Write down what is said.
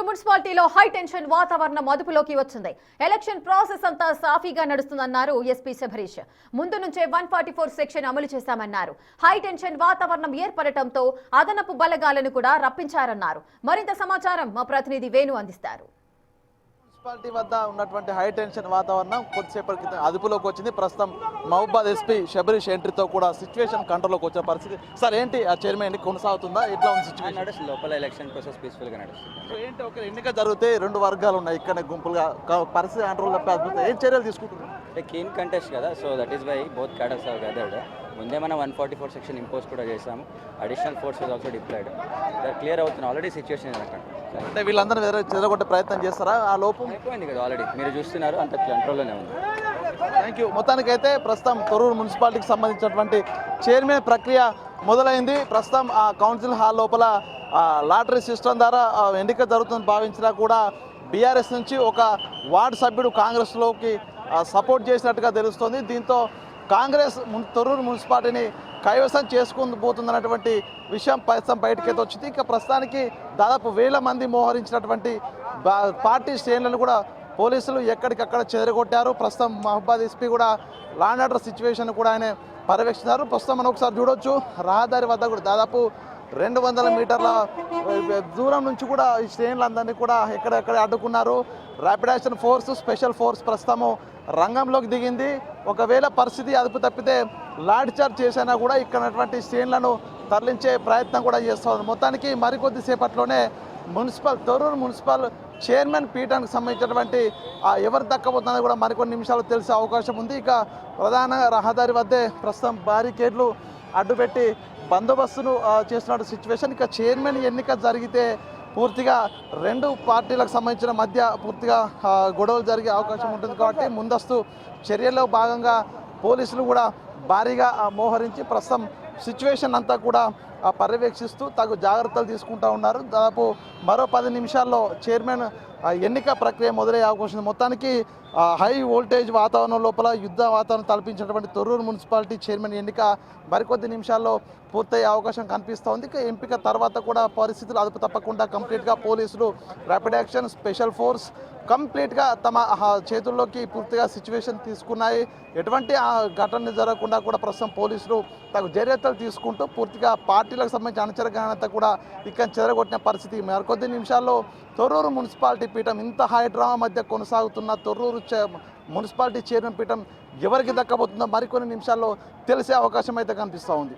మున్సిపాలిటీలో high tension వాతావరణం అదుపులోకి వచ్చింది. ఎలక్షన్ ప్రాసెస్ అంతా సాఫీగా నడుస్తుందన్నారు ఎస్పీ శబరీష్. ముందు నుంచే 144 సెక్షన్ అమలు చేశామన్నారు. హై టెన్షన్ వాతావరణం ఏర్పడటంతో అదనపు బలగాలను కూడా రప్పించారన్నారు. మరింత సమాచారం మా ప్రతినిధి వేణు అందిస్తారు. మున్సిపాలిటీ వద్ద ఉన్నటువంటి హై టెన్షన్ వాతావరణం కొద్దిసేపటి క్రితం అదుపులోకి వచ్చింది. ప్రస్తుతం మహబూబాద్ ఎస్పీ శబరీష్ ఎంట్రీతో కూడా సిచ్యువేషన్ కంట్రోల్లోకి వచ్చిన పరిస్థితి. సార్ ఏంటి ఆ చైర్మన్ ఎన్నిక కొనసాగుతుందా? ఎట్లా ఉంది సిచ్యువేషన్? నడుస్తుంది, లోపల ఎలక్షన్ ప్రాసెస్ పీస్ఫుల్గా నడుస్తుంది. సో ఏంటి ఒక ఎన్నిక జరిగితే రెండు వర్గాలు ఉన్నాయి, ఇక్కడ గుంపులుగా పరిస్థితి కంట్రోల్ తప్పే అద్భుతం. ఏం చర్యలు తీసుకుంటున్నారు? అంటే కీన్ కంటెస్ట్ కదా, so that is why both cadres are gathered. ముందే మనం 144 సెక్షన్ ఇంపోజ్ కూడా చేసాము. Additional force is also deployed. Clear అవుతుంది ఆల్రెడీ సిచ్యువేషన్. అంటే వీళ్ళందరూ చెదరగొట్టే ప్రయత్నం చేస్తారా? ఆ లోపం అయిపోయింది కదా, ఆల్రెడీ మీరు చూస్తున్నారు, అంత కంట్రోల్లోనే ఉంది. Thank you. మొత్తానికైతే ప్రస్తుతం తొర్రూరు మున్సిపాలిటీకి సంబంధించినటువంటి చైర్మన్ ప్రక్రియ మొదలైంది. ప్రస్తుతం ఆ కౌన్సిల్ హాల్ లోపల లాటరీ సిస్టమ్ ద్వారా ఎన్నిక జరుగుతుందని భావించినా కూడా బీఆర్ఎస్ నుంచి ఒక వార్డు సభ్యుడు కాంగ్రెస్లోకి సపోర్ట్ చేసినట్టుగా తెలుస్తోంది. దీంతో కాంగ్రెస్ తొర్రూరు మున్సిపాలిటీని కైవసం చేసుకోబోతుందన్నటువంటి విషయం ప్రస్తుతం బయటకైతే వచ్చింది. ఇక ప్రస్తుతానికి దాదాపు 1000 మంది మోహరించినటువంటి పార్టీ శ్రేణులను కూడా పోలీసులు ఎక్కడికక్కడ చెదరగొట్టారు. ప్రస్తుతం మహబూబాద్ ఎస్పీ కూడా లా అండ్ ఆర్డర్ సిచ్యువేషన్ కూడా ఆయన పర్యవేక్షిస్తున్నారు. ప్రస్తుతం మనం ఒకసారి చూడొచ్చు, రహదారి వద్ద కూడా దాదాపు 200 మీటర్ల దూరం నుంచి కూడా ఈ శ్రేణులందరినీ కూడా ఎక్కడెక్కడ అడ్డుకున్నారు. Rapid action force, special force ప్రస్తుతము రంగంలోకి దిగింది. ఒకవేళ పరిస్థితి అదుపు తప్పితే లాఠీ చార్జ్ చేసినా కూడా ఇక్కడ శ్రేణులను తరలించే ప్రయత్నం కూడా చేస్తుంది. మొత్తానికి మరికొద్ది సేపట్లోనే తొర్రూరు మున్సిపల్ చైర్మన్ పీఠానికి సంబంధించినటువంటి ఎవరు దక్కబోతుందని కూడా మరికొన్ని నిమిషాలు తెలిసే అవకాశం ఉంది. ఇక ప్రధాన రహదారి వద్దే ప్రస్తుతం బారికేడ్లు అడ్డుపెట్టి బందోబస్తును చేస్తున్న సిచ్యువేషన్. ఇక చైర్మన్ ఎన్నిక జరిగితే పూర్తిగా రెండు పార్టీలకు సంబంధించిన మధ్య పూర్తిగా గొడవలు జరిగే అవకాశం ఉంటుంది. కాబట్టి ముందస్తు చర్యల్లో భాగంగా పోలీసులు కూడా భారీగా మోహరించి ప్రస్తుతం సిచ్యువేషన్ అంతా కూడా పర్యవేక్షిస్తూ తగు జాగ్రత్తలు తీసుకుంటూ ఉన్నారు. దాదాపు మరో 10 నిమిషాల్లో చైర్మన్ ఎన్నిక ప్రక్రియ మొదలయ్యే అవకాశం ఉంది. మొత్తానికి హై వోల్టేజ్ వాతావరణం లోపల యుద్ధ వాతావరణం తలపించినటువంటి తొర్రూరు మున్సిపాలిటీ చైర్మన్ ఎన్నిక మరికొద్ది నిమిషాల్లో పూర్తయ్యే అవకాశం కనిపిస్తోంది. ఇక ఎంపిక తర్వాత కూడా పరిస్థితులు అదుపు తప్పకుండా కంప్లీట్గా పోలీసులు, ర్యాపిడ్ యాక్షన్, స్పెషల్ ఫోర్స్ కంప్లీట్గా తమ చేతుల్లోకి పూర్తిగా సిచ్యువేషన్ తీసుకున్నాయి. ఎటువంటి ఘటన జరగకుండా కూడా ప్రస్తుతం పోలీసులు తగు జాగ్రత్తలు తీసుకుంటూ పూర్తిగా పార్టీలకు సంబంధించిన అనుచరగానంతా కూడా ఇక్కడ చెదరగొట్టిన పరిస్థితి. మరికొద్ది నిమిషాల్లో తొర్రూరు మున్సిపాలిటీ పీఠం, ఇంత హై డ్రామా మధ్య కొనసాగుతున్న తొర్రూరు మున్సిపాలిటీ చైర్మన్ పీఠం ఎవరికి దక్కబోతుందో మరికొన్ని నిమిషాల్లో తెలిసే అవకాశం అయితే కనిపిస్తూ ఉంది.